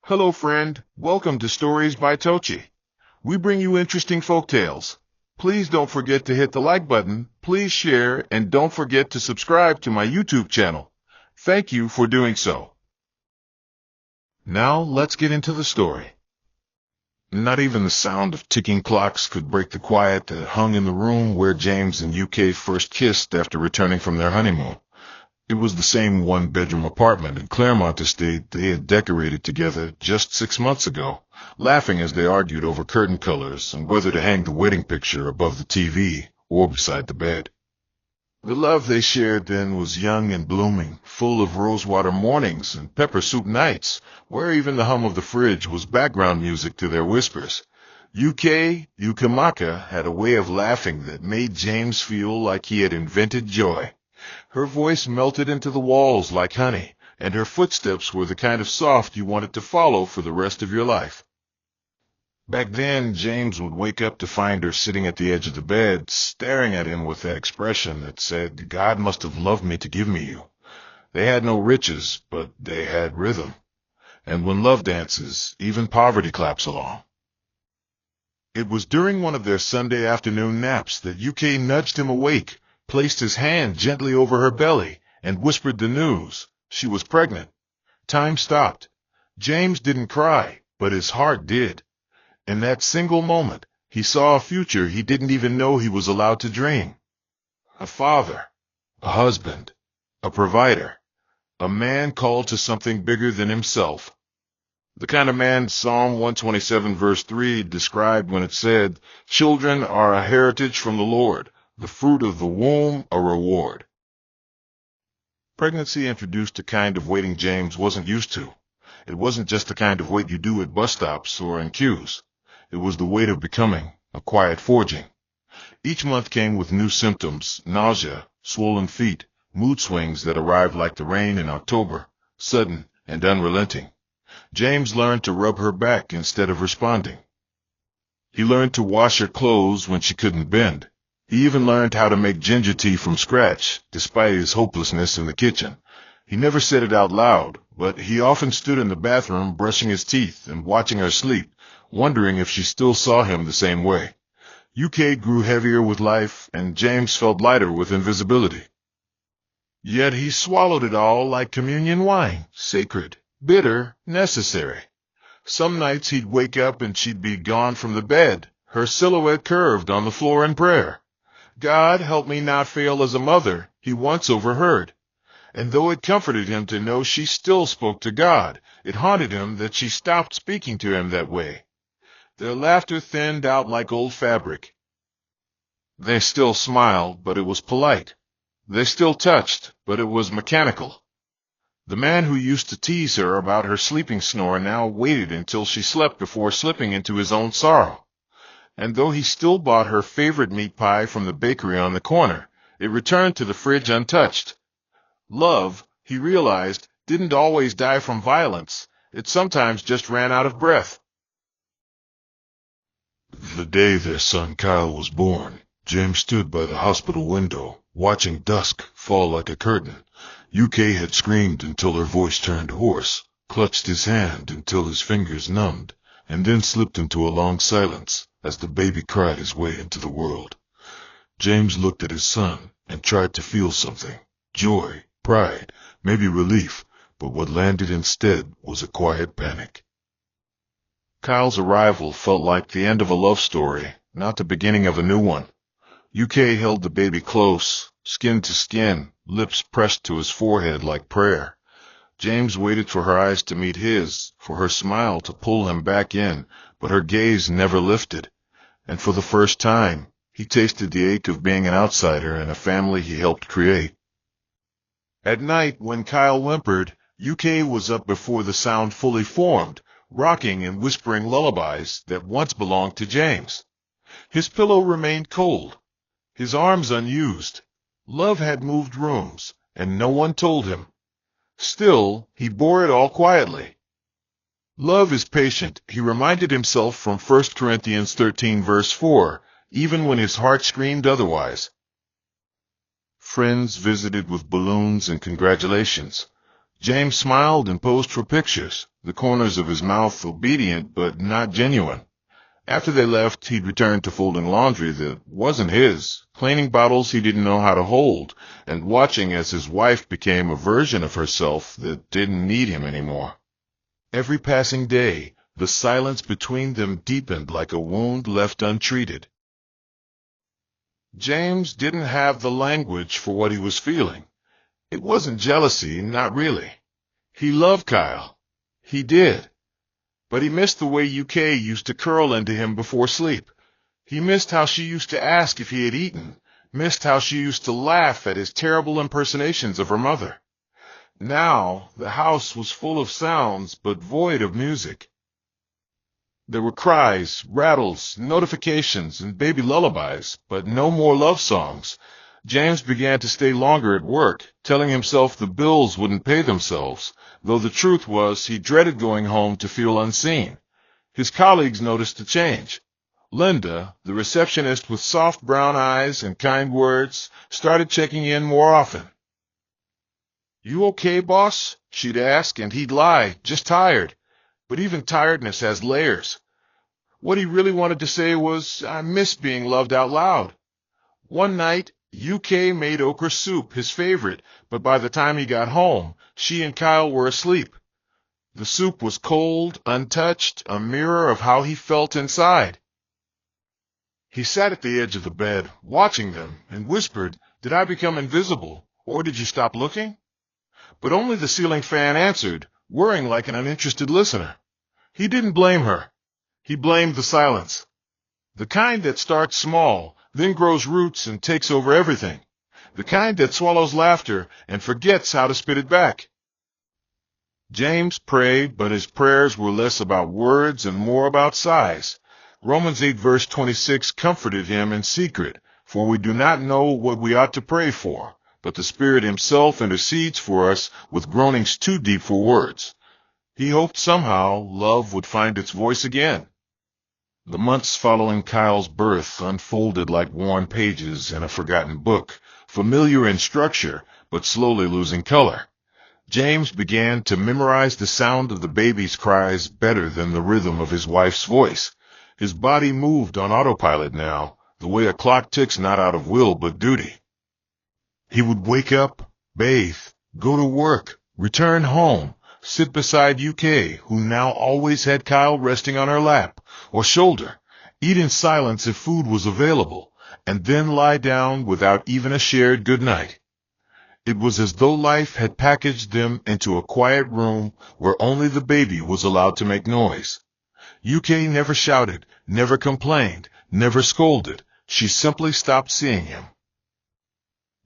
Hello friend, welcome to Stories by Tocci. We bring you interesting folk tales. Please don't forget to hit the like button, please share, and don't forget to subscribe to my YouTube channel. Thank you for doing so. Now let's get into the story. Not even the sound of ticking clocks could break the quiet that hung in the room where James and UK first kissed after returning from their honeymoon. It was the same one-bedroom apartment in Claremont Estate they had decorated together just 6 months ago, laughing as they argued over curtain colors and whether to hang the wedding picture above the TV or beside the bed. The love they shared then was young and blooming, full of rosewater mornings and pepper soup nights, where even the hum of the fridge was background music to their whispers. Yukamaka had a way of laughing that made James feel like he had invented joy. Her voice melted into the walls like honey, and her footsteps were the kind of soft you wanted to follow for the rest of your life. Back then, James would wake up to find her sitting at the edge of the bed, staring at him with that expression that said, "God must have loved me to give me you." They had no riches, but they had rhythm. And when love dances, even poverty claps along. It was during one of their Sunday afternoon naps that UK nudged him awake, placed his hand gently over her belly, and whispered the news. She was pregnant. Time stopped. James didn't cry, but his heart did. In that single moment, he saw a future he didn't even know he was allowed to dream. A father, a husband, a provider, a man called to something bigger than himself. The kind of man Psalm 127 verse 3 described when it said, "Children are a heritage from the Lord, the fruit of the womb a reward." Pregnancy introduced a kind of waiting James wasn't used to. It wasn't just the kind of wait you do at bus stops or in queues. It was the wait of becoming, a quiet forging. Each month came with new symptoms: nausea, swollen feet, mood swings that arrived like the rain in October, sudden and unrelenting. James learned to rub her back instead of responding. He learned to wash her clothes when she couldn't bend. He even learned how to make ginger tea from scratch, despite his hopelessness in the kitchen. He never said it out loud, but he often stood in the bathroom brushing his teeth and watching her sleep, wondering if she still saw him the same way. UK grew heavier with life, and James felt lighter with invisibility. Yet he swallowed it all like communion wine, sacred, bitter, necessary. Some nights he'd wake up and she'd be gone from the bed, her silhouette curved on the floor in prayer. "God, help me not fail as a mother," he once overheard. And though it comforted him to know she still spoke to God, it haunted him that she stopped speaking to him that way. Their laughter thinned out like old fabric. They still smiled, but it was polite. They still touched, but it was mechanical. The man who used to tease her about her sleeping snore now waited until she slept before slipping into his own sorrow. And though he still bought her favorite meat pie from the bakery on the corner, it returned to the fridge untouched. Love, he realized, didn't always die from violence. It sometimes just ran out of breath. The day their son Kyle was born, James stood by the hospital window, watching dusk fall like a curtain. UK had screamed until her voice turned hoarse, clutched his hand until his fingers numbed, and then slipped into a long silence as the baby cried his way into the world. James looked at his son and tried to feel something: joy, pride, maybe relief, but what landed instead was a quiet panic. Kyle's arrival felt like the end of a love story, not the beginning of a new one. UK held the baby close, skin to skin, lips pressed to his forehead like prayer. James waited for her eyes to meet his, for her smile to pull him back in, but her gaze never lifted. And for the first time, he tasted the ache of being an outsider in a family he helped create. At night, when Kyle whimpered, UK was up before the sound fully formed, rocking and whispering lullabies that once belonged to James. His pillow remained cold, his arms unused. Love had moved rooms, and no one told him. Still, he bore it all quietly. Love is patient, he reminded himself from 1 Corinthians 13 verse 4, even when his heart screamed otherwise. Friends visited with balloons and congratulations. James smiled and posed for pictures, the corners of his mouth obedient but not genuine. After they left, he'd return to folding laundry that wasn't his, cleaning bottles he didn't know how to hold, and watching as his wife became a version of herself that didn't need him anymore. Every passing day, the silence between them deepened like a wound left untreated. James didn't have the language for what he was feeling. It wasn't jealousy, not really. He loved Kyle. He did. But he missed the way UK used to curl into him before sleep. He missed how she used to ask if he had eaten, missed how she used to laugh at his terrible impersonations of her mother. Now, the house was full of sounds, but void of music. There were cries, rattles, notifications, and baby lullabies, but no more love songs. James began to stay longer at work, telling himself the bills wouldn't pay themselves, though the truth was he dreaded going home to feel unseen. His colleagues noticed the change. Linda, the receptionist with soft brown eyes and kind words, started checking in more often. "You okay, boss?" she'd ask, and he'd lie, "Just tired." But even tiredness has layers. What he really wanted to say was, "I miss being loved out loud." One night, UK made okra soup, his favorite, but by the time he got home, she and Kyle were asleep. The soup was cold, untouched, a mirror of how he felt inside. He sat at the edge of the bed, watching them, and whispered, "Did I become invisible, or did you stop looking?" But only the ceiling fan answered, whirring like an uninterested listener. He didn't blame her. He blamed the silence. The kind that starts small, then grows roots and takes over everything. The kind that swallows laughter and forgets how to spit it back. James prayed, but his prayers were less about words and more about sighs. Romans 8 verse 26 comforted him in secret, "For we do not know what we ought to pray for, but the Spirit himself intercedes for us with groanings too deep for words." He hoped somehow love would find its voice again. The months following Kyle's birth unfolded like worn pages in a forgotten book, familiar in structure, but slowly losing color. James began to memorize the sound of the baby's cries better than the rhythm of his wife's voice. His body moved on autopilot now, the way a clock ticks not out of will but duty. He would wake up, bathe, go to work, return home, sit beside UK, who now always had Kyle resting on her lap or shoulder, eat in silence if food was available, and then lie down without even a shared good night. It was as though life had packaged them into a quiet room where only the baby was allowed to make noise. UK never shouted, never complained, never scolded. She simply stopped seeing him.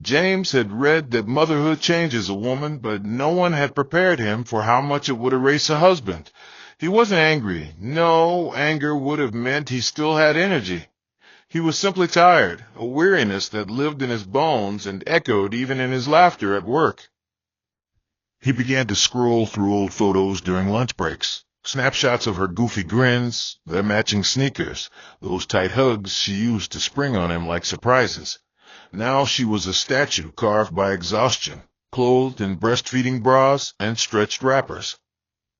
James had read that motherhood changes a woman, but no one had prepared him for how much it would erase a husband. He wasn't angry. No, anger would have meant he still had energy. He was simply tired, a weariness that lived in his bones and echoed even in his laughter at work. He began to scroll through old photos during lunch breaks, snapshots of her goofy grins, their matching sneakers, those tight hugs she used to spring on him like surprises. Now she was a statue carved by exhaustion, clothed in breastfeeding bras and stretched wrappers.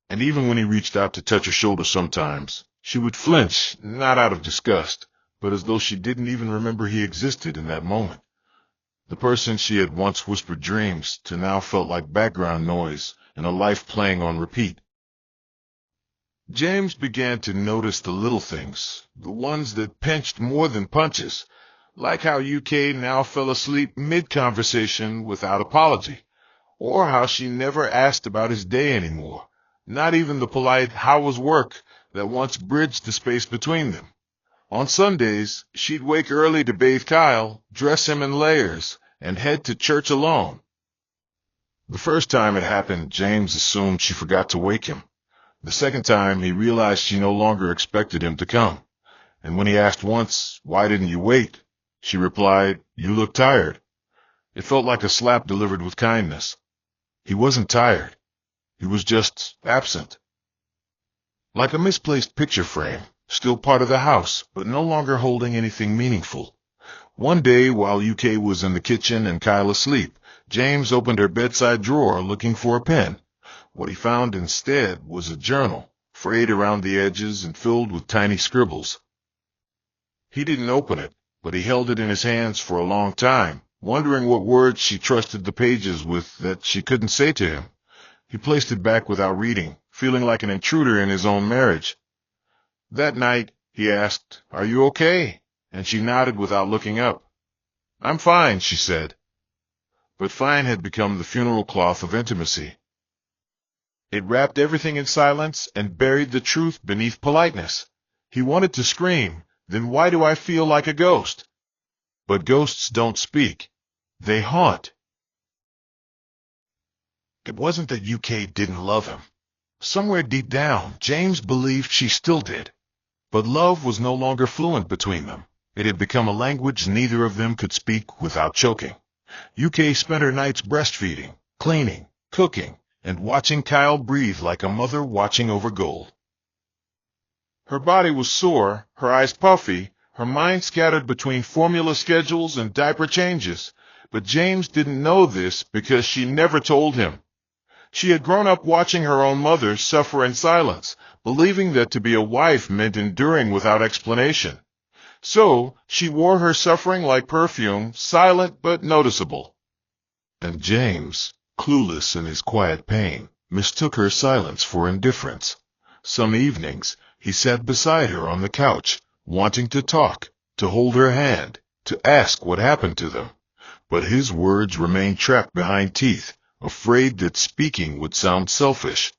And even when he reached out to touch her shoulder sometimes, she would flinch, not out of disgust, but as though she didn't even remember he existed in that moment. The person she had once whispered dreams to now felt like background noise in a life playing on repeat. James began to notice the little things, the ones that pinched more than punches, like how UK now fell asleep mid-conversation without apology, or how she never asked about his day anymore, not even the polite "how was work" that once bridged the space between them. On Sundays, she'd wake early to bathe Kyle, dress him in layers, and head to church alone. The first time it happened, James assumed she forgot to wake him. The second time, he realized she no longer expected him to come. And when he asked once, "Why didn't you wait?" she replied, "You look tired." It felt like a slap delivered with kindness. He wasn't tired. He was just absent. Like a misplaced picture frame, still part of the house, but no longer holding anything meaningful. One day, while UK was in the kitchen and Kyle asleep, James opened her bedside drawer looking for a pen. What he found instead was a journal, frayed around the edges and filled with tiny scribbles. He didn't open it, but he held it in his hands for a long time, wondering what words she trusted the pages with that she couldn't say to him. He placed it back without reading, feeling like an intruder in his own marriage. That night, he asked, "Are you okay?" And she nodded without looking up. "I'm fine," she said. But fine had become the funeral cloth of intimacy. It wrapped everything in silence and buried the truth beneath politeness. He wanted to scream, "Then why do I feel like a ghost?" But ghosts don't speak. They haunt. It wasn't that UK didn't love him. Somewhere deep down, James believed she still did. But love was no longer fluent between them. It had become a language neither of them could speak without choking. UK spent her nights breastfeeding, cleaning, cooking, and watching Kyle breathe like a mother watching over gold. Her body was sore, her eyes puffy, her mind scattered between formula schedules and diaper changes. But James didn't know this because she never told him. She had grown up watching her own mother suffer in silence, believing that to be a wife meant enduring without explanation. So she wore her suffering like perfume, silent but noticeable. And James, clueless in his quiet pain, mistook her silence for indifference. Some evenings, he sat beside her on the couch, wanting to talk, to hold her hand, to ask what happened to them. But his words remained trapped behind teeth, afraid that speaking would sound selfish.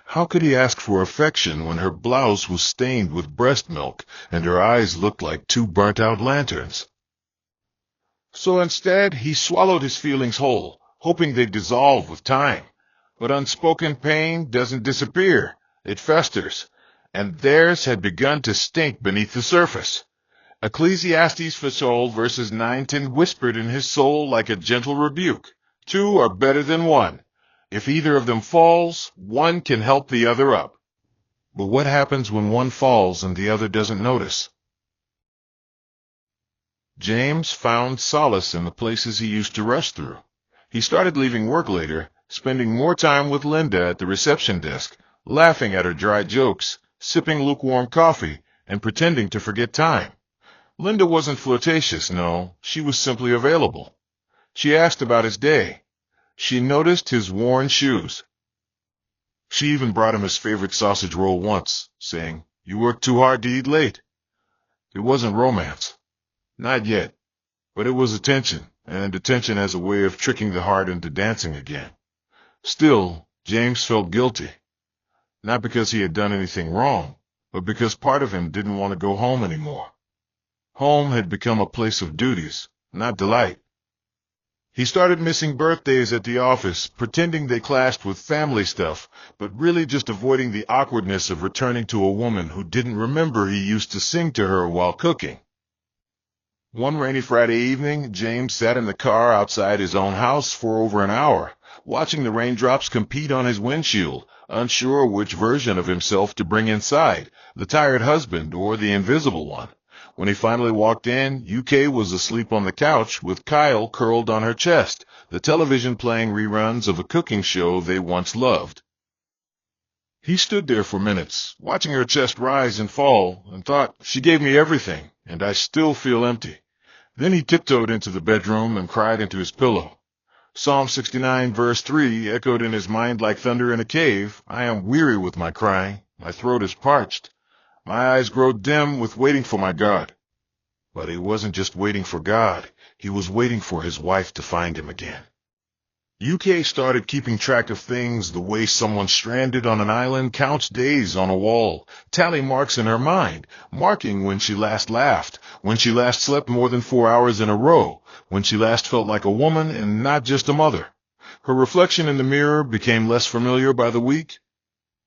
How could he ask for affection when her blouse was stained with breast milk and her eyes looked like two burnt-out lanterns? So instead, he swallowed his feelings whole, hoping they'd dissolve with time. But unspoken pain doesn't disappear. It festers, and theirs had begun to stink beneath the surface. Ecclesiastes Fishol verses 9:10 whispered in his soul like a gentle rebuke. Two are better than one. If either of them falls, one can help the other up. But what happens when one falls and the other doesn't notice? James found solace in the places he used to rush through. He started leaving work later, spending more time with Linda at the reception desk, laughing at her dry jokes, sipping lukewarm coffee, and pretending to forget time. Linda wasn't flirtatious, no, she was simply available. She asked about his day. She noticed his worn shoes. She even brought him his favorite sausage roll once, saying, "You work too hard to eat late." It wasn't romance. Not yet. But it was attention, and attention has a way of tricking the heart into dancing again. Still, James felt guilty. Not because he had done anything wrong, but because part of him didn't want to go home anymore. Home had become a place of duties, not delight. He started missing birthdays at the office, pretending they clashed with family stuff, but really just avoiding the awkwardness of returning to a woman who didn't remember he used to sing to her while cooking. One rainy Friday evening, James sat in the car outside his own house for over an hour, watching the raindrops compete on his windshield, unsure which version of himself to bring inside, the tired husband or the invisible one. When he finally walked in, UK was asleep on the couch with Kyle curled on her chest, the television playing reruns of a cooking show they once loved. He stood there for minutes, watching her chest rise and fall, and thought, "She gave me everything, and I still feel empty." Then he tiptoed into the bedroom and cried into his pillow. Psalm 69 verse 3 echoed in his mind like thunder in a cave. "I am weary with my crying, my throat is parched. My eyes grow dim with waiting for my God." But he wasn't just waiting for God, he was waiting for his wife to find him again. UK started keeping track of things the way someone stranded on an island counts days on a wall, tally marks in her mind, marking when she last laughed, when she last slept more than 4 hours in a row, when she last felt like a woman and not just a mother. Her reflection in the mirror became less familiar by the week.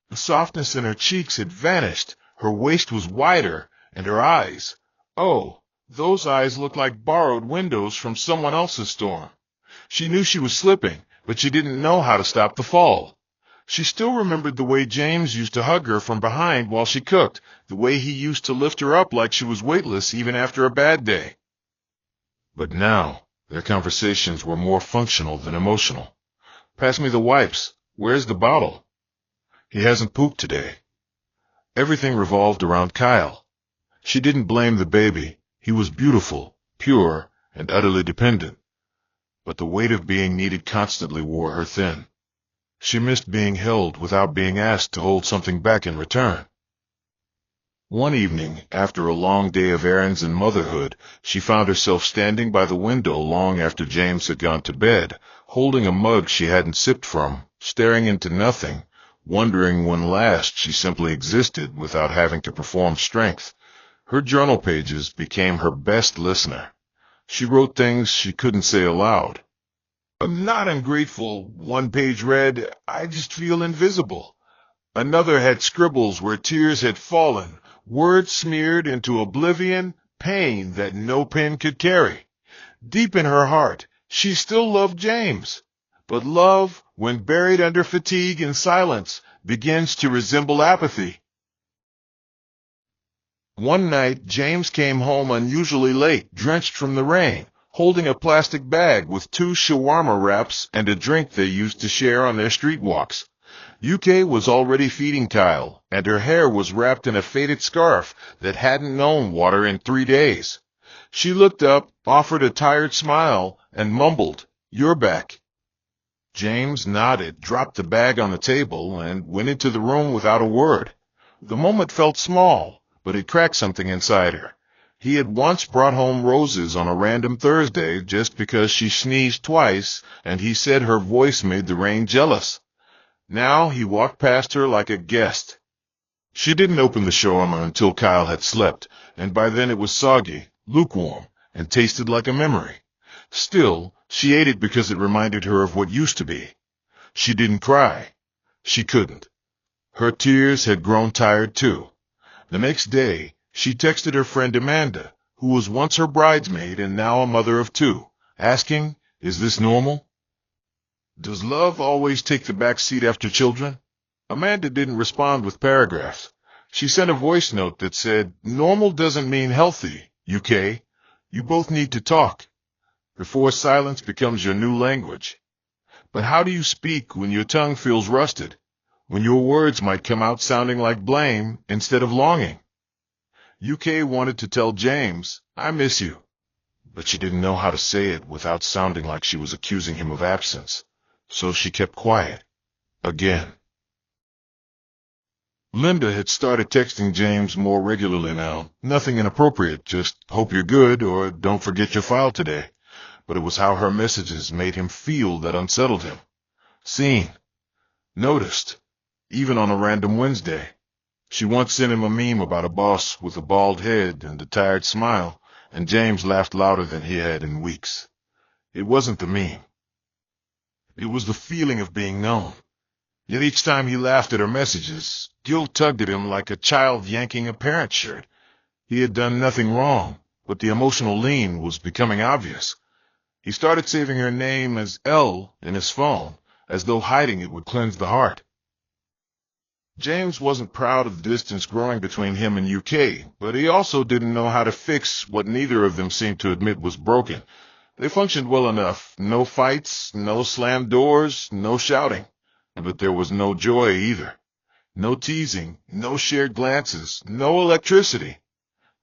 The softness in her cheeks had vanished, her waist was wider, and her eyes, oh, those eyes looked like borrowed windows from someone else's storm. She knew she was slipping, but she didn't know how to stop the fall. She still remembered the way James used to hug her from behind while she cooked, the way he used to lift her up like she was weightless even after a bad day. But now, their conversations were more functional than emotional. "Pass me the wipes. Where's the bottle?" He hasn't pooped today. Everything revolved around Kyle. She didn't blame the baby. He was beautiful, pure, and utterly dependent. But the weight of being needed constantly wore her thin. She missed being held without being asked to hold something back in return. One evening, after a long day of errands and motherhood, she found herself standing by the window long after James had gone to bed, holding a mug she hadn't sipped from, staring into nothing, wondering when last she simply existed without having to perform strength. Her journal pages became her best listener. She wrote things she couldn't say aloud. "I'm not ungrateful," one page read. "I just feel invisible." Another had scribbles where tears had fallen, words smeared into oblivion, pain that no pen could carry. Deep in her heart, she still loved James. But love, when buried under fatigue and silence, begins to resemble apathy. One night, James came home unusually late, drenched from the rain, holding a plastic bag with 2 shawarma wraps and a drink they used to share on their street walks. UK was already feeding Kyle, and her hair was wrapped in a faded scarf that hadn't known water in 3 days. She looked up, offered a tired smile, and mumbled, "You're back." James nodded, dropped the bag on the table, and went into the room without a word. The moment felt small, but it cracked something inside her. He had once brought home roses on a random Thursday just because she sneezed twice, and he said her voice made the rain jealous. Now he walked past her like a guest. She didn't open the shawarma until Kyle had slept, and by then it was soggy, lukewarm, and tasted like a memory. Still, she ate it because it reminded her of what used to be. She didn't cry. She couldn't. Her tears had grown tired too. The next day, she texted her friend Amanda, who was once her bridesmaid and now a mother of 2, asking, "Is this normal? Does love always take the back seat after children?" Amanda didn't respond with paragraphs. She sent a voice note that said, "Normal doesn't mean healthy, UK. You both need to talk before silence becomes your new language." But how do you speak when your tongue feels rusted, when your words might come out sounding like blame instead of longing? UK wanted to tell James, "I miss you," but she didn't know how to say it without sounding like she was accusing him of absence. So she kept quiet. Again. Linda had started texting James more regularly now. Nothing inappropriate, just "hope you're good" or "don't forget your file today." But it was how her messages made him feel that unsettled him. Seen. Noticed. Even on a random Wednesday. She once sent him a meme about a boss with a bald head and a tired smile, and James laughed louder than he had in weeks. It wasn't the meme. It was the feeling of being known. Yet each time he laughed at her messages, guilt tugged at him like a child yanking a parent's shirt. He had done nothing wrong, but the emotional lean was becoming obvious. He started saving her name as L in his phone, as though hiding it would cleanse the heart. James wasn't proud of the distance growing between him and UK, but he also didn't know how to fix what neither of them seemed to admit was broken. They functioned well enough. No fights, no slammed doors, no shouting. But there was no joy either. No teasing, no shared glances, no electricity.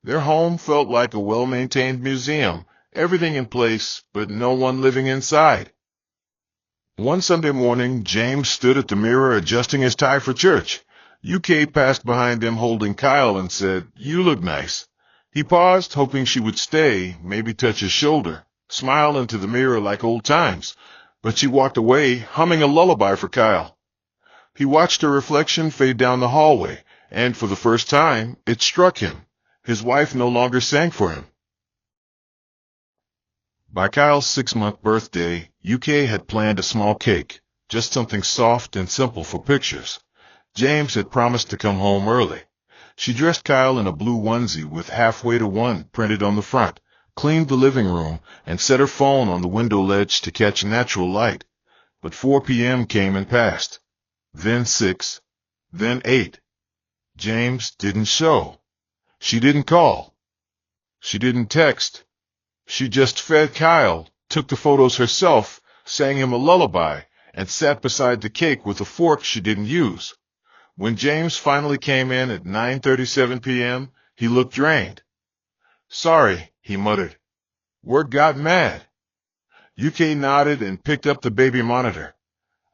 Their home felt like a well-maintained museum, everything in place, but no one living inside. One Sunday morning, James stood at the mirror adjusting his tie for church. UK passed behind him holding Kyle and said, "You look nice." He paused, hoping she would stay, maybe touch his shoulder, smile into the mirror like old times. But she walked away, humming a lullaby for Kyle. He watched her reflection fade down the hallway, and for the first time, it struck him. His wife no longer sang for him. By Kyle's 6-month birthday, UK had planned a small cake, just something soft and simple for pictures. James had promised to come home early. She dressed Kyle in a blue onesie with "halfway to one" printed on the front, cleaned the living room, and set her phone on the window ledge to catch natural light. But 4 p.m. came and passed. Then 6. Then 8. James didn't show. She didn't call. She didn't text. She just fed Kyle, took the photos herself, sang him a lullaby, and sat beside the cake with a fork she didn't use. When James finally came in at 9:37 p.m., he looked drained. "Sorry," he muttered. "Work got mad." UK nodded and picked up the baby monitor.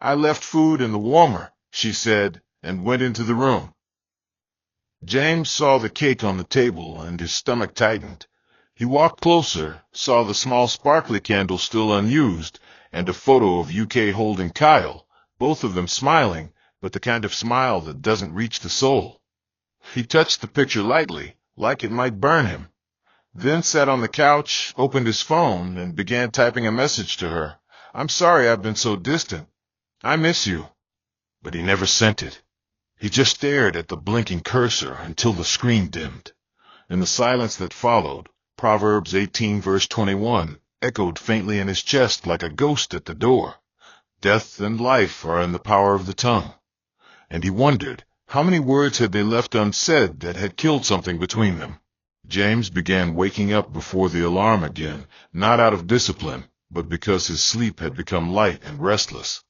"I left food in the warmer," she said, and went into the room. James saw the cake on the table, and his stomach tightened. He walked closer, saw the small sparkly candle still unused, and a photo of UK holding Kyle, both of them smiling, but the kind of smile that doesn't reach the soul. He touched the picture lightly, like it might burn him, then sat on the couch, opened his phone, and began typing a message to her. "I'm sorry I've been so distant. I miss you." But he never sent it. He just stared at the blinking cursor until the screen dimmed. In the silence that followed, Proverbs 18 verse 21 echoed faintly in his chest like a ghost at the door. Death and life are in the power of the tongue. And he wondered, how many words had they left unsaid that had killed something between them? James began waking up before the alarm again, not out of discipline, but because his sleep had become light and restless.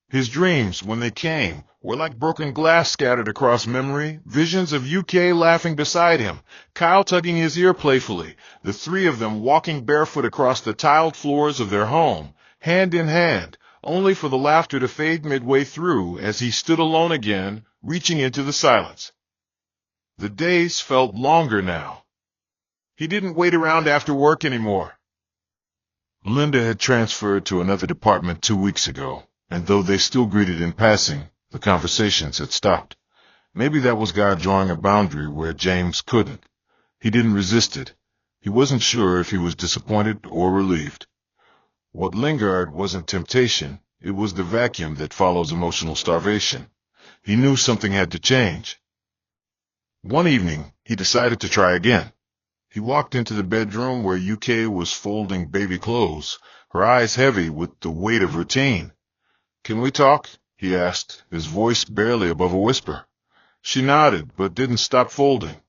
His dreams, when they came, were like broken glass scattered across memory, visions of UK laughing beside him, Kyle tugging his ear playfully, the three of them walking barefoot across the tiled floors of their home, hand in hand, only for the laughter to fade midway through as he stood alone again, reaching into the silence. The days felt longer now. He didn't wait around after work anymore. Linda had transferred to another department 2 weeks ago, and though they still greeted in passing, the conversations had stopped. Maybe that was God drawing a boundary where James couldn't. He didn't resist it. He wasn't sure if he was disappointed or relieved. What lingered wasn't temptation, it was the vacuum that follows emotional starvation. He knew something had to change. One evening, he decided to try again. He walked into the bedroom where UK was folding baby clothes, her eyes heavy with the weight of routine. "Can we talk?" he asked, his voice barely above a whisper. She nodded, but didn't stop folding.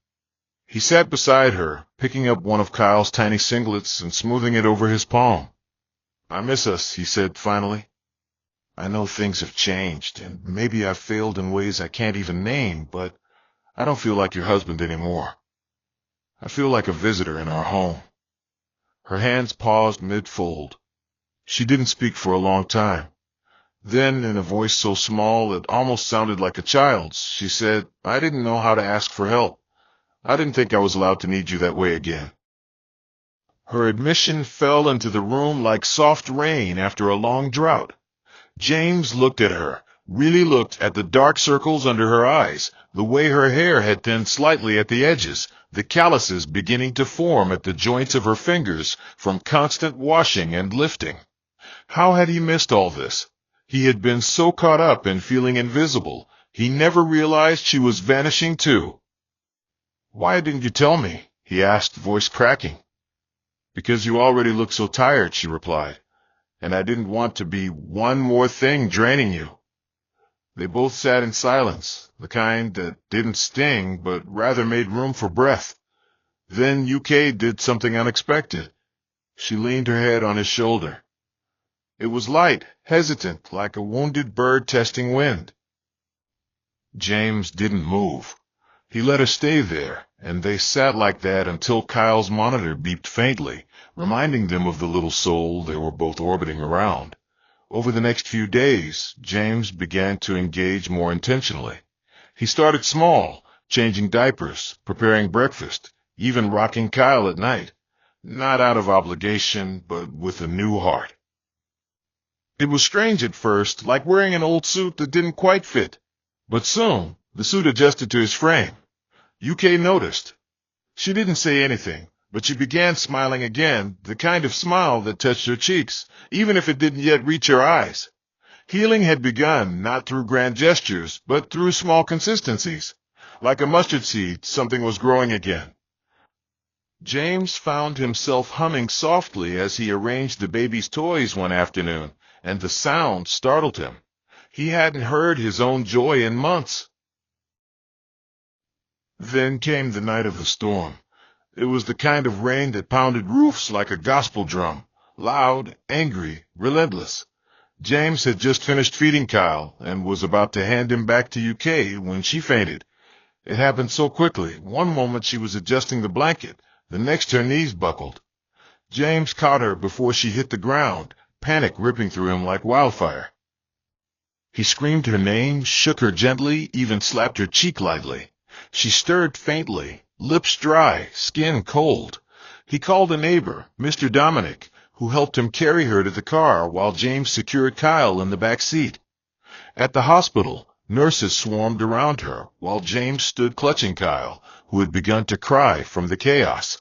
He sat beside her, picking up one of Kyle's tiny singlets and smoothing it over his palm. "I miss us," he said finally. "I know things have changed, and maybe I've failed in ways I can't even name, but I don't feel like your husband anymore. I feel like a visitor in our home." Her hands paused mid-fold. She didn't speak for a long time. Then, in a voice so small it almost sounded like a child's, she said, "I didn't know how to ask for help. I didn't think I was allowed to need you that way again." Her admission fell into the room like soft rain after a long drought. James looked at her, really looked at the dark circles under her eyes, the way her hair had thinned slightly at the edges, the calluses beginning to form at the joints of her fingers from constant washing and lifting. How had he missed all this? He had been so caught up in feeling invisible, he never realized she was vanishing too. "Why didn't you tell me?" he asked, voice cracking. "Because you already look so tired," she replied, "and I didn't want to be one more thing draining you." They both sat in silence, the kind that didn't sting but rather made room for breath. Then UK did something unexpected. She leaned her head on his shoulder. It was light, hesitant, like a wounded bird testing wind. James didn't move. He let her stay there, and they sat like that until Kyle's monitor beeped faintly, reminding them of the little soul they were both orbiting around. Over the next few days, James began to engage more intentionally. He started small, changing diapers, preparing breakfast, even rocking Kyle at night. Not out of obligation, but with a new heart. It was strange at first, like wearing an old suit that didn't quite fit. But soon, the suit adjusted to his frame. UK noticed. She didn't say anything, but she began smiling again, the kind of smile that touched her cheeks, even if it didn't yet reach her eyes. Healing had begun, not through grand gestures, but through small consistencies. Like a mustard seed, something was growing again. James found himself humming softly as he arranged the baby's toys one afternoon, and the sound startled him. He hadn't heard his own joy in months. Then came the night of the storm. It was the kind of rain that pounded roofs like a gospel drum, loud, angry, relentless. James had just finished feeding Kyle and was about to hand him back to UK when she fainted. It happened so quickly. One moment she was adjusting the blanket, the next her knees buckled. James caught her before she hit the ground, panic ripping through him like wildfire. He screamed her name, shook her gently, even slapped her cheek lightly. She stirred faintly, lips dry, skin cold. He called a neighbor, Mr. Dominic, who helped him carry her to the car while James secured Kyle in the back seat. At the hospital, nurses swarmed around her while James stood clutching Kyle, who had begun to cry from the chaos.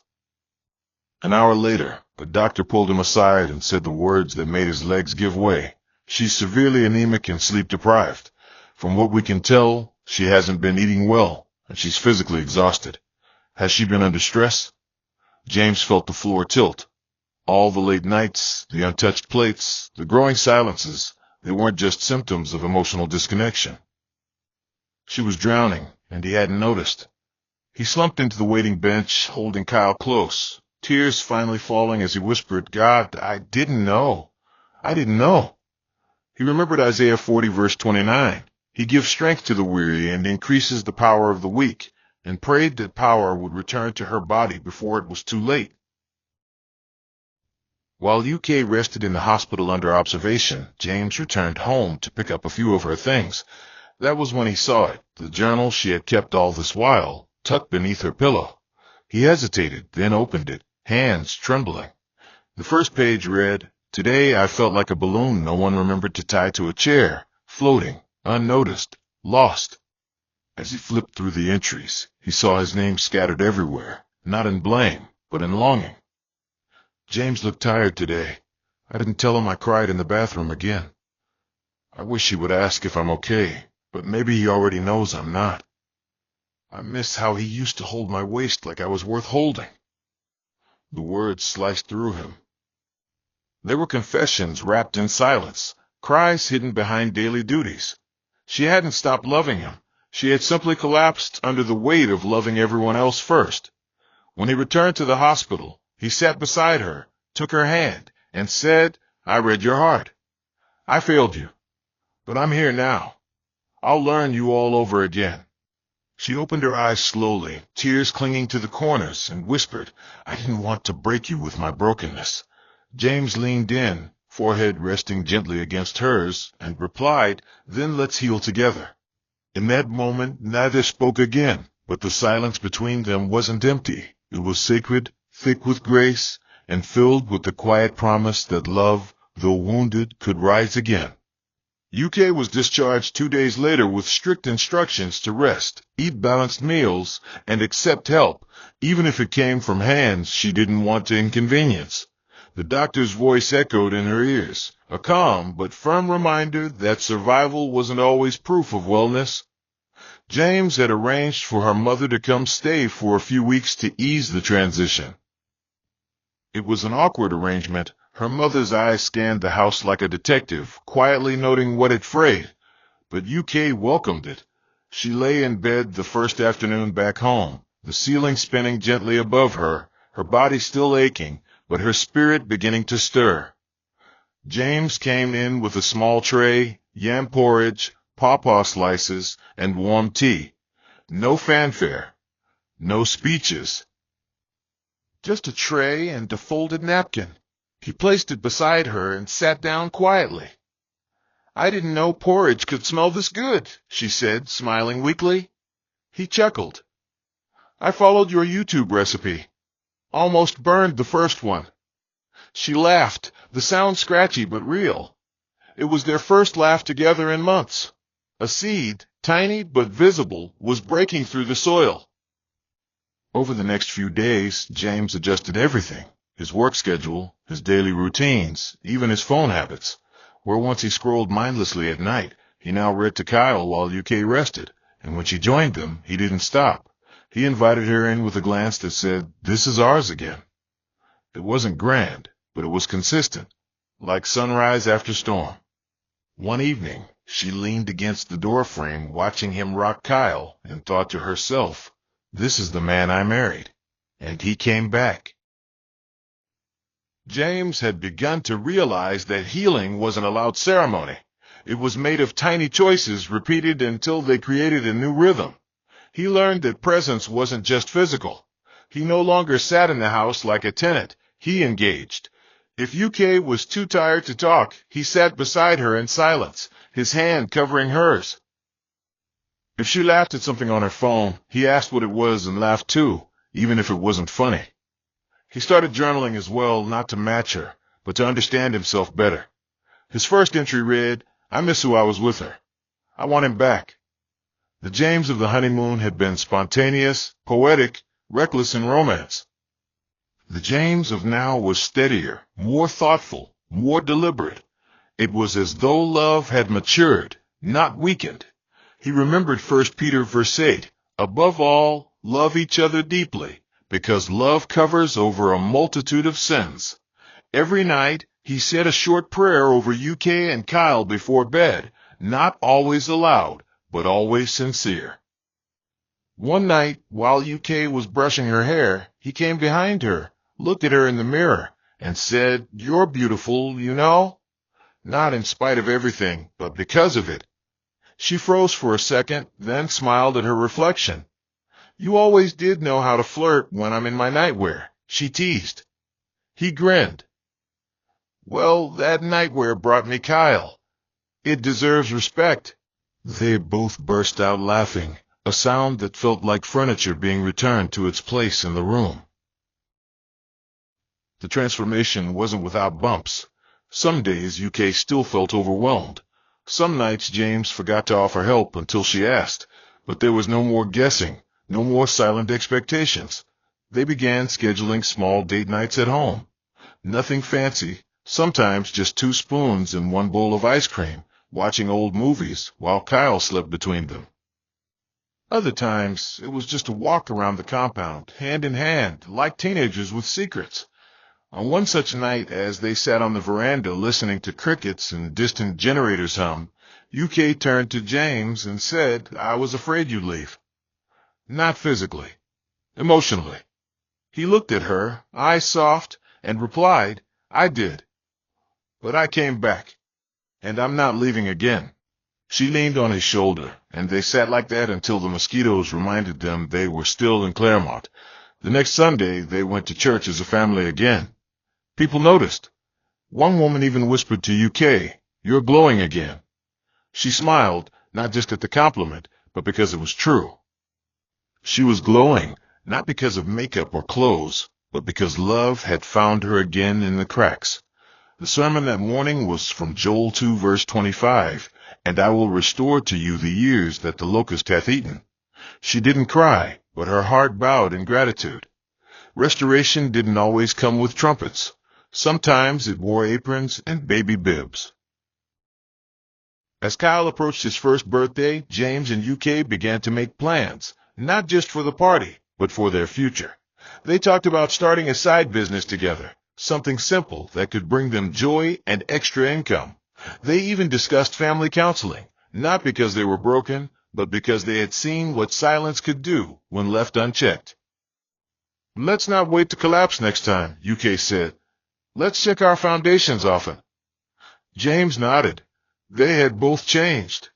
An hour later, the doctor pulled him aside and said the words that made his legs give way. She's severely anemic and sleep-deprived. From what we can tell, she hasn't been eating well, and she's physically exhausted. Has she been under stress? James felt the floor tilt. All the late nights, the untouched plates, the growing silences, they weren't just symptoms of emotional disconnection. She was drowning, and he hadn't noticed. He slumped into the waiting bench, holding Kyle close, tears finally falling as he whispered, "God, I didn't know. I didn't know." He remembered Isaiah 40 verse 29. He gives strength to the weary and increases the power of the weak, and prayed that power would return to her body before it was too late. While UK rested in the hospital under observation, James returned home to pick up a few of her things. That was when he saw it, the journal she had kept all this while, tucked beneath her pillow. He hesitated, then opened it, hands trembling. The first page read, "Today I felt like a balloon no one remembered to tie to a chair, floating, unnoticed, lost." As he flipped through the entries, he saw his name scattered everywhere, not in blame, but in longing. "James looked tired today. I didn't tell him I cried in the bathroom again. I wish he would ask if I'm okay, but maybe he already knows I'm not. I miss how he used to hold my waist like I was worth holding." The words sliced through him. They were confessions wrapped in silence, cries hidden behind daily duties. She hadn't stopped loving him. She had simply collapsed under the weight of loving everyone else first. When he returned to the hospital, he sat beside her, took her hand, and said, "I read your heart. I failed you. But I'm here now. I'll learn you all over again." She opened her eyes slowly, tears clinging to the corners, and whispered, "I didn't want to break you with my brokenness." James leaned in, forehead resting gently against hers, and replied, "Then let's heal together." In that moment, neither spoke again, but the silence between them wasn't empty. It was sacred, thick with grace, and filled with the quiet promise that love, though wounded, could rise again. UK was discharged 2 days later with strict instructions to rest, eat balanced meals, and accept help, even if it came from hands she didn't want to inconvenience. The doctor's voice echoed in her ears, a calm but firm reminder that survival wasn't always proof of wellness. James had arranged for her mother to come stay for a few weeks to ease the transition. It was an awkward arrangement. Her mother's eyes scanned the house like a detective, quietly noting what it frayed. But UK welcomed it. She lay in bed the first afternoon back home, the ceiling spinning gently above her, her body still aching, but her spirit beginning to stir. James came in with a small tray, yam porridge, pawpaw slices, and warm tea. No fanfare, no speeches. Just a tray and a folded napkin. He placed it beside her and sat down quietly. "I didn't know porridge could smell this good," she said, smiling weakly. He chuckled. "I followed your YouTube recipe. Almost burned the first one." She laughed, the sound scratchy but real. It was their first laugh together in months. A seed, tiny but visible, was breaking through the soil. Over the next few days, James adjusted everything. His work schedule, his daily routines, even his phone habits. Where once he scrolled mindlessly at night, he now read to Kyle while UK rested, and when she joined them, he didn't stop. He invited her in with a glance that said, "This is ours again." It wasn't grand, but it was consistent, like sunrise after storm. One evening, she leaned against the doorframe watching him rock Kyle and thought to herself, "This is the man I married." And he came back. James had begun to realize that healing wasn't a loud ceremony. It was made of tiny choices repeated until they created a new rhythm. He learned that presence wasn't just physical. He no longer sat in the house like a tenant. He engaged. If UK was too tired to talk, he sat beside her in silence, his hand covering hers. If she laughed at something on her phone, he asked what it was and laughed too, even if it wasn't funny. He started journaling as well, not to match her, but to understand himself better. His first entry read, "I miss who I was with her. I want him back." The James of the honeymoon had been spontaneous, poetic, reckless in romance. The James of now was steadier, more thoughtful, more deliberate. It was as though love had matured, not weakened. He remembered 1 Peter verse 8, "Above all, love each other deeply, because love covers over a multitude of sins." Every night, he said a short prayer over UK and Kyle before bed, not always aloud, but always sincere. One night, while UK was brushing her hair, he came behind her, looked at her in the mirror, and said, "You're beautiful, you know." Not in spite of everything, but because of it. She froze for a second, then smiled at her reflection. "You always did know how to flirt when I'm in my nightwear," she teased. He grinned. "Well, that nightwear brought me Kyle. It deserves respect." They both burst out laughing, a sound that felt like furniture being returned to its place in the room. The transformation wasn't without bumps. Some days UK still felt overwhelmed. Some nights James forgot to offer help until she asked, but there was no more guessing, no more silent expectations. They began scheduling small date nights at home. Nothing fancy, sometimes just 2 spoons and 1 bowl of ice cream, watching old movies while Kyle slept between them. Other times, it was just a walk around the compound, hand in hand, like teenagers with secrets. On one such night, as they sat on the veranda listening to crickets and distant generators hum, UK turned to James and said, "I was afraid you'd leave." Not physically, emotionally. He looked at her, eyes soft, and replied, "I did. But I came back, and I'm not leaving again." She leaned on his shoulder, and they sat like that until the mosquitoes reminded them they were still in Claremont. The next Sunday, they went to church as a family again. People noticed. One woman even whispered to UK, "You're glowing again." She smiled, not just at the compliment, but because it was true. She was glowing, not because of makeup or clothes, but because love had found her again in the cracks. The sermon that morning was from Joel 2 verse 25, "And I will restore to you the years that the locust hath eaten." She didn't cry, but her heart bowed in gratitude. Restoration didn't always come with trumpets. Sometimes it wore aprons and baby bibs. As Kyle approached his first birthday, James and UK began to make plans, not just for the party, but for their future. They talked about starting a side business together, something simple that could bring them joy and extra income. They even discussed family counseling, not because they were broken, but because they had seen what silence could do when left unchecked. "Let's not wait to collapse next time," UK said. "Let's check our foundations often." James nodded. They had both changed.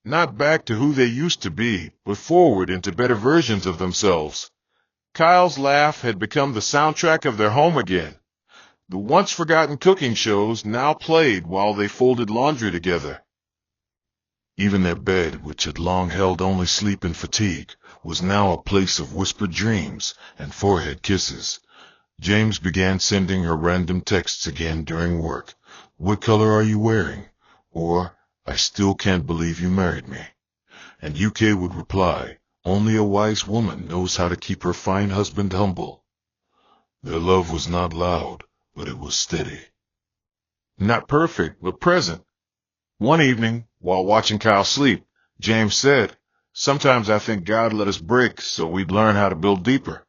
Not back to who they used to be, but forward into better versions of themselves. Kyle's laugh had become the soundtrack of their home again. The once-forgotten cooking shows now played while they folded laundry together. Even their bed, which had long held only sleep and fatigue, was now a place of whispered dreams and forehead kisses. James began sending her random texts again during work. "What color are you wearing?" Or, "I still can't believe you married me." And UK would reply, "Only a wise woman knows how to keep her fine husband humble." Their love was not loud, but it was steady. Not perfect, but present. One evening, while watching Kyle sleep, James said, "Sometimes I think God let us break so we'd learn how to build deeper."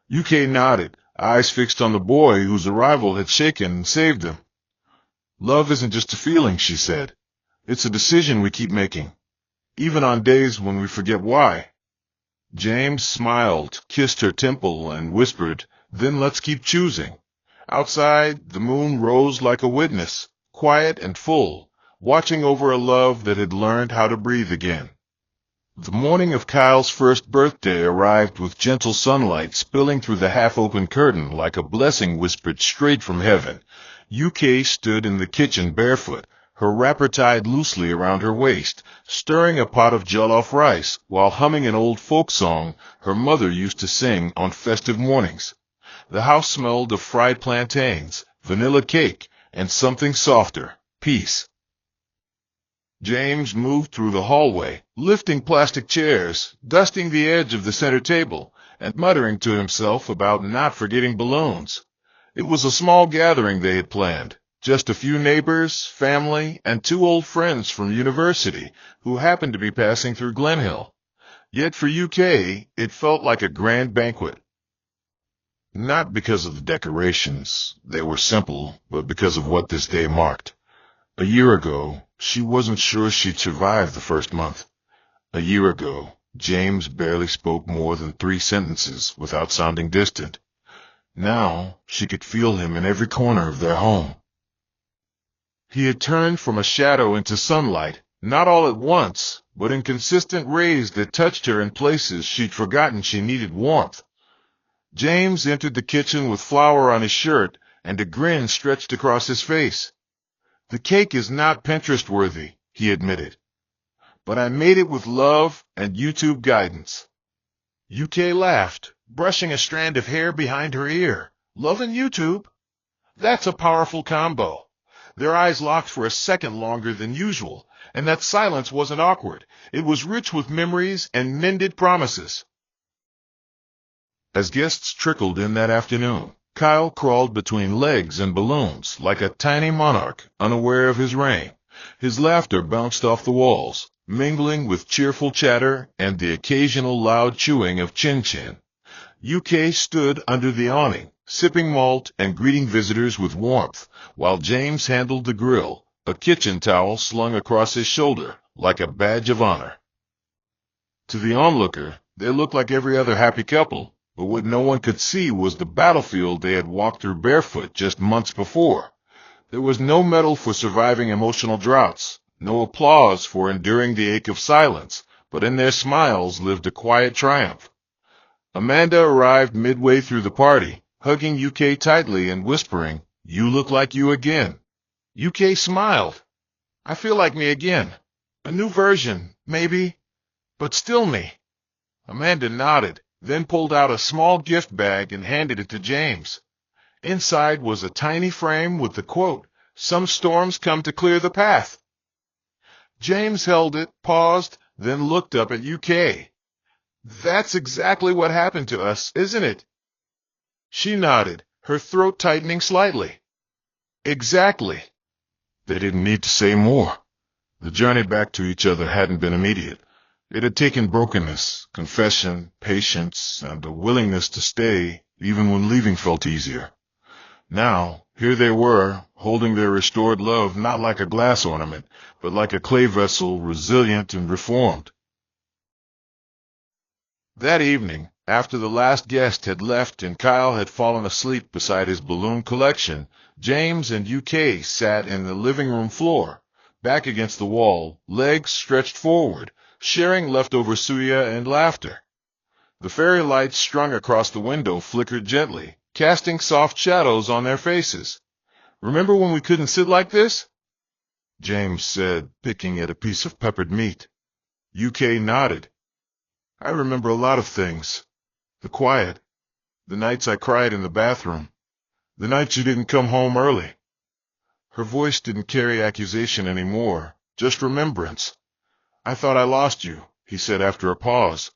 UK nodded, eyes fixed on the boy whose arrival had shaken and saved him. "Love isn't just a feeling," she said. "It's a decision we keep making, even on days when we forget why." James smiled, kissed her temple, and whispered, "Then let's keep choosing." Outside, the moon rose like a witness, quiet and full, watching over a love that had learned how to breathe again. The morning of Kyle's first birthday arrived with gentle sunlight spilling through the half-open curtain like a blessing whispered straight from heaven. UK stood in the kitchen barefoot, her wrapper tied loosely around her waist, stirring a pot of jollof rice while humming an old folk song her mother used to sing on festive mornings. The house smelled of fried plantains, vanilla cake, and something softer, peace. James moved through the hallway, lifting plastic chairs, dusting the edge of the center table, and muttering to himself about not forgetting balloons. It was a small gathering they had planned, just a few neighbors, family, and 2 old friends from university who happened to be passing through Glen Hill. Yet for UK, it felt like a grand banquet. Not because of the decorations, they were simple, but because of what this day marked. A year ago, she wasn't sure she'd survive the first month. A year ago, James barely spoke more than 3 sentences without sounding distant. Now, she could feel him in every corner of their home. He had turned from a shadow into sunlight, not all at once, but in consistent rays that touched her in places she'd forgotten she needed warmth. James entered the kitchen with flour on his shirt, and a grin stretched across his face. "The cake is not Pinterest-worthy," he admitted, "but I made it with love and YouTube guidance." UK laughed, brushing a strand of hair behind her ear. "Love and YouTube? That's a powerful combo." Their eyes locked for a second longer than usual, and that silence wasn't awkward. It was rich with memories and mended promises. As guests trickled in that afternoon, Kyle crawled between legs and balloons like a tiny monarch unaware of his reign. His laughter bounced off the walls, mingling with cheerful chatter and the occasional loud chewing of chin-chin. UK stood under the awning, sipping malt and greeting visitors with warmth, while James handled the grill, a kitchen towel slung across his shoulder like a badge of honor. To the onlooker, they looked like every other happy couple, but what no one could see was the battlefield they had walked through barefoot just months before. There was no medal for surviving emotional droughts, no applause for enduring the ache of silence, but in their smiles lived a quiet triumph. Amanda arrived midway through the party, hugging UK tightly and whispering, "You look like you again." UK smiled. "I feel like me again. A new version, maybe, but still me." Amanda nodded, then pulled out a small gift bag and handed it to James. Inside was a tiny frame with the quote, "Some storms come to clear the path." James held it, paused, then looked up at UK. "That's exactly what happened to us, isn't it?" She nodded, her throat tightening slightly. "Exactly." They didn't need to say more. The journey back to each other hadn't been immediate. It had taken brokenness, confession, patience, and a willingness to stay, even when leaving felt easier. Now, here they were, holding their restored love not like a glass ornament, but like a clay vessel, resilient and reformed. That evening, after the last guest had left and Kyle had fallen asleep beside his balloon collection, James and UK sat in the living room floor, back against the wall, legs stretched forward, sharing leftover suya and laughter. The fairy lights strung across the window flickered gently, casting soft shadows on their faces. "Remember when we couldn't sit like this?" James said, picking at a piece of peppered meat. UK nodded. "I remember a lot of things. The quiet. The nights I cried in the bathroom. The nights you didn't come home early." Her voice didn't carry accusation anymore, just remembrance. "I thought I lost you," he said after a pause.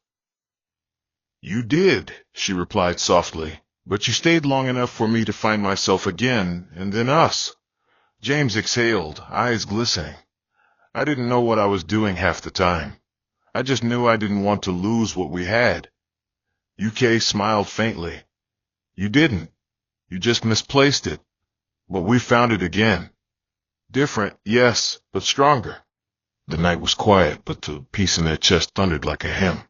"You did," she replied softly, "but you stayed long enough for me to find myself again, and then us." James exhaled, eyes glistening. "I didn't know what I was doing half the time. I just knew I didn't want to lose what we had." UK smiled faintly. "You didn't. You just misplaced it. But we found it again. Different, yes, but stronger." The night was quiet, but the peace in their chest thundered like a hymn.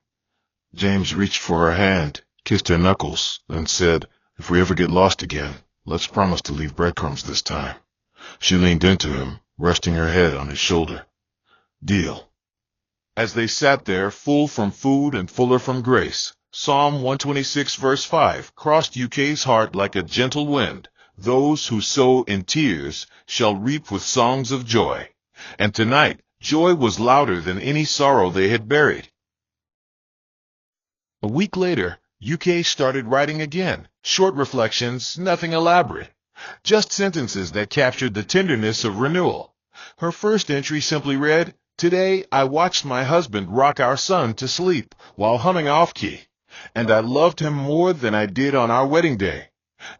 James reached for her hand, kissed her knuckles, then said, "If we ever get lost again, Let's promise to leave breadcrumbs this time. She leaned into him, resting her head on his shoulder. Deal. As they sat there, full from food and fuller from grace, Psalm 126 verse 5 crossed UK's heart like a gentle wind. Those who sow in tears shall reap with songs of joy. And tonight, joy was louder than any sorrow they had buried. A week later, UK started writing again. Short reflections, nothing elaborate. Just sentences that captured the tenderness of renewal. Her first entry simply read, "Today I watched my husband rock our son to sleep while humming off-key, and I loved him more than I did on our wedding day."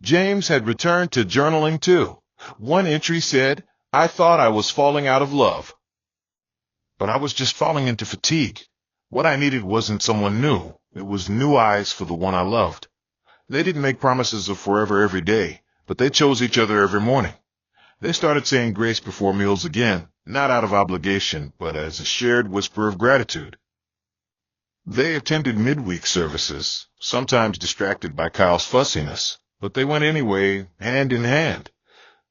James had returned to journaling too. One entry said, "I thought I was falling out of love, but I was just falling into fatigue. What I needed wasn't someone new. It was new eyes for the one I loved." They didn't make promises of forever every day, but they chose each other every morning. They started saying grace before meals again, not out of obligation, but as a shared whisper of gratitude. They attended midweek services, sometimes distracted by Kyle's fussiness, but they went anyway, hand in hand.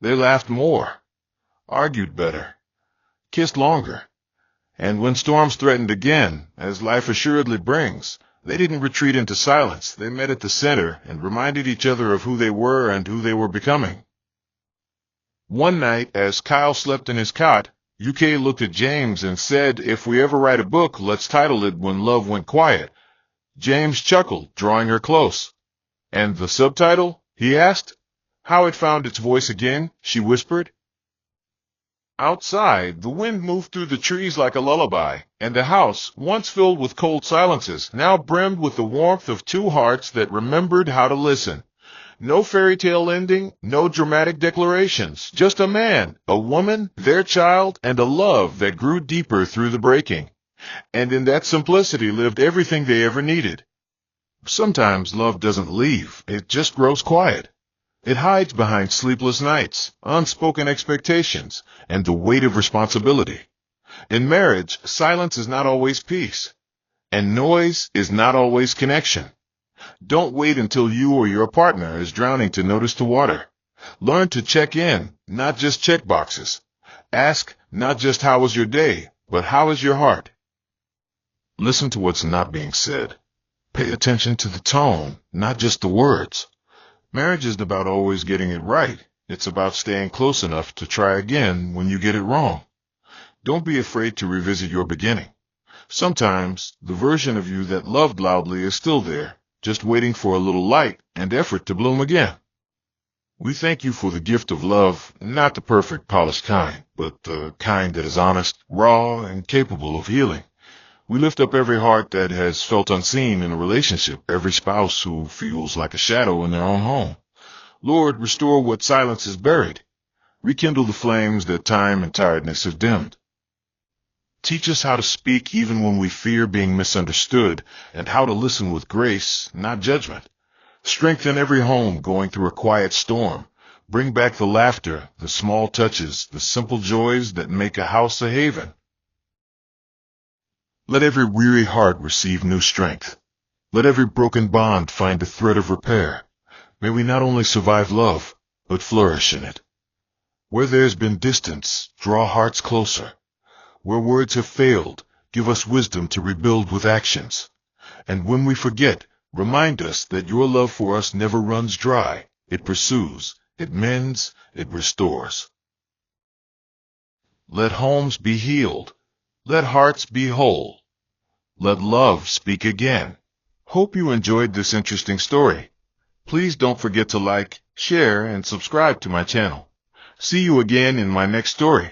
They laughed more, argued better, kissed longer. And when storms threatened again, as life assuredly brings, they didn't retreat into silence. They met at the center and reminded each other of who they were and who they were becoming. One night, as Kyle slept in his cot, UK looked at James and said, "If we ever write a book, let's title it When Love Went Quiet." James chuckled, drawing her close. "And the subtitle?" he asked. "How it found its voice again," she whispered. Outside, the wind moved through the trees like a lullaby, and the house, once filled with cold silences, now brimmed with the warmth of two hearts that remembered how to listen. No fairy tale ending, no dramatic declarations, just a man, a woman, their child, and a love that grew deeper through the breaking. And in that simplicity lived everything they ever needed. Sometimes love doesn't leave, it just grows quiet. It hides behind sleepless nights, unspoken expectations, and the weight of responsibility. In marriage, silence is not always peace, and noise is not always connection. Don't wait until you or your partner is drowning to notice the water. Learn to check in, not just check boxes. Ask not just how was your day, but how is your heart? Listen to what's not being said. Pay attention to the tone, not just the words. Marriage isn't about always getting it right. It's about staying close enough to try again when you get it wrong. Don't be afraid to revisit your beginning. Sometimes the version of you that loved loudly is still there, just waiting for a little light and effort to bloom again. We thank you for the gift of love, not the perfect, polished kind, but the kind that is honest, raw, and capable of healing. We lift up every heart that has felt unseen in a relationship, every spouse who feels like a shadow in their own home. Lord, restore what silence is buried. Rekindle the flames that time and tiredness have dimmed. Teach us how to speak even when we fear being misunderstood, and how to listen with grace, not judgment. Strengthen every home going through a quiet storm. Bring back the laughter, the small touches, the simple joys that make a house a haven. Let every weary heart receive new strength. Let every broken bond find a thread of repair. May we not only survive love, but flourish in it. Where there's been distance, draw hearts closer. Where words have failed, give us wisdom to rebuild with actions. And when we forget, remind us that your love for us never runs dry. It pursues, it mends, it restores. Let homes be healed. Let hearts be whole. Let love speak again. Hope you enjoyed this interesting story. Please don't forget to like, share, and subscribe to my channel. See you again in my next story.